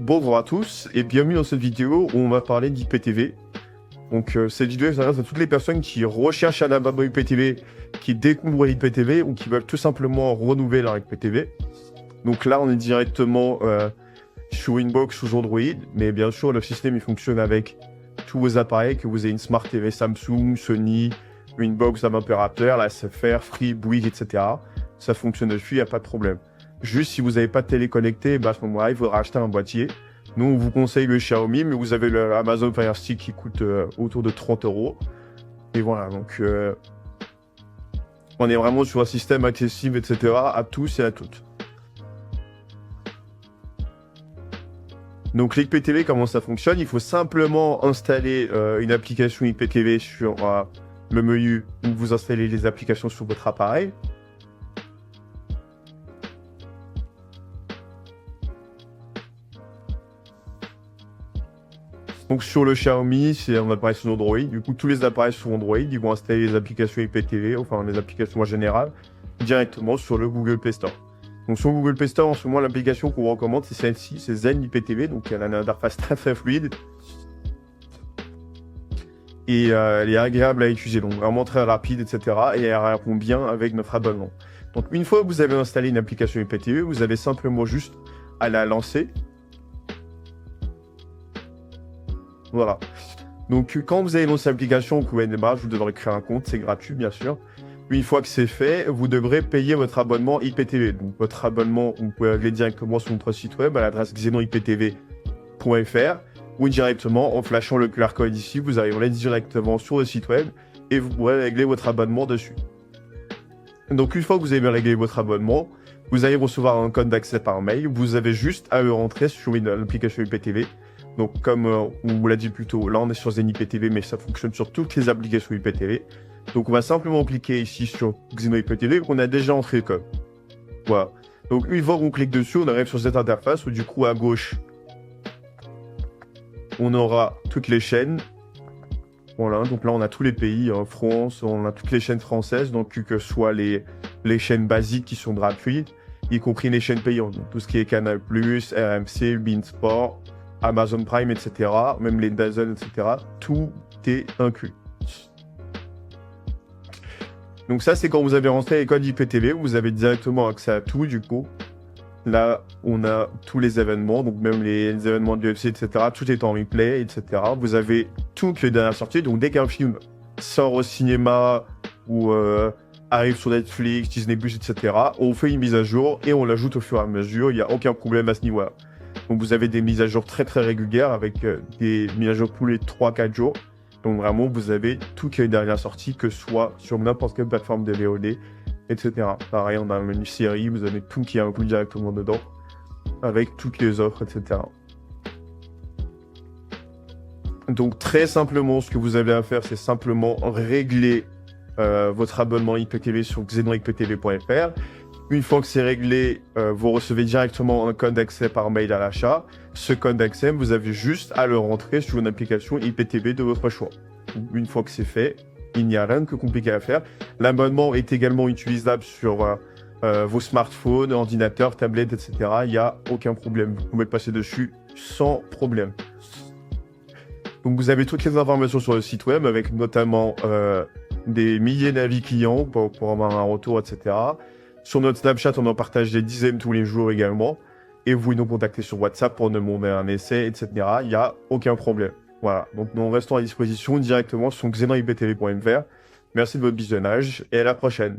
Bonjour à tous et bienvenue dans cette vidéo où on va parler d'IPTV. Donc cette vidéo s'adresse à toutes les personnes qui recherchent un abonnement IPTV, qui découvrent l'IPTV ou qui veulent tout simplement renouveler leur IPTV. Donc là on est directement sur Inbox sous Android, mais bien sûr le système il fonctionne avec tous vos appareils, que vous ayez une Smart TV Samsung, Sony, Inbox d'un opérateur, la SFR, Free, Bouygues, etc. Ça fonctionne dessus, il n'y a pas de problème. Juste si vous n'avez pas de télé connectée, bah à ce moment-là, il faudra acheter un boîtier. Nous, on vous conseille le Xiaomi, mais vous avez le Amazon Fire Stick qui coûte autour de 30 €. Et voilà, donc on est vraiment sur un système accessible, etc. à tous et à toutes. Donc l'IPTV, comment ça fonctionne? Il faut simplement installer une application IPTV sur le menu où vous installez les applications sur votre appareil. Donc sur le Xiaomi, c'est un appareil sous Android. Du coup, tous les appareils sous Android, ils vont installer les applications IPTV, enfin les applications en général, directement sur le Google Play Store. Donc sur Google Play Store, en ce moment, l'application qu'on recommande, c'est celle-ci, c'est Zen IPTV. Donc elle a une interface très fluide. Et elle est agréable à utiliser, donc vraiment très rapide, etc. Et elle répond bien avec notre abonnement. Donc une fois que vous avez installé une application IPTV, vous avez simplement juste à la lancer. Voilà. Donc, quand vous avez lancé l'application, vous pouvez démarrer, vous devrez créer un compte, c'est gratuit, bien sûr. Une fois que c'est fait, vous devrez payer votre abonnement IPTV. Donc, votre abonnement, vous pouvez aller directement sur notre site web à l'adresse xenoniptv.fr ou directement en flashant le QR code ici, vous arriverez directement sur le site web et vous pourrez régler votre abonnement dessus. Donc, une fois que vous avez réglé votre abonnement, vous allez recevoir un code d'accès par mail. Vous avez juste à le rentrer sur l'application IPTV. Donc, comme on vous l'a dit plus tôt, là on est sur Zen IPTV, mais ça fonctionne sur toutes les applications IPTV. Donc, on va simplement cliquer ici sur Xeno IPTV, on a déjà entré le code. Voilà. Donc, une fois qu'on clique dessus, on arrive sur cette interface où du coup, à gauche, on aura toutes les chaînes. Voilà, donc là on a tous les pays, en France, on a toutes les chaînes françaises, donc que ce soit les chaînes basiques qui sont gratuites, y compris les chaînes payantes, donc tout ce qui est Canal+, RMC, Beansport, Amazon Prime, etc., même les DAZN, etc., tout est inclus. Donc ça, c'est quand vous avez rentré les codes IPTV, vous avez directement accès à tout, du coup. Là, on a tous les événements, donc même les événements de l'UFC, etc., tout est en replay, etc. Vous avez toutes les dernières sorties, donc dès qu'un film sort au cinéma ou arrive sur Netflix, Disney+, etc., on fait une mise à jour et on l'ajoute au fur et à mesure, il n'y a aucun problème à ce niveau-là. Donc vous avez des mises à jour très régulières avec des mises à jour tous les 3-4 jours. Donc vraiment, vous avez toutes les dernières sorties, que ce soit sur n'importe quelle plateforme de VOD, etc. Pareil, on a un menu série, vous avez tout qui est inclus directement dedans, avec toutes les offres, etc. Donc très simplement, ce que vous avez à faire, c'est simplement régler votre abonnement IPTV sur xenoniptv.fr. Une fois que c'est réglé, vous recevez directement un code d'accès par mail à l'achat. Ce code d'accès, vous avez juste à le rentrer sur une application IPTV de votre choix. Une fois que c'est fait, il n'y a rien de compliqué à faire. L'abonnement est également utilisable sur vos smartphones, ordinateurs, tablettes, etc. Il n'y a aucun problème. Vous pouvez passer dessus sans problème. Donc vous avez toutes les informations sur le site web avec notamment des milliers d'avis clients pour avoir un retour, etc. Sur notre Snapchat, on en partage des dizaines tous les jours également. Et vous pouvez nous contacter sur WhatsApp pour nous demander un essai, etc. Il n'y a aucun problème. Voilà. Donc nous restons à disposition directement sur xenoniptv.fr. Merci de votre visionnage et à la prochaine.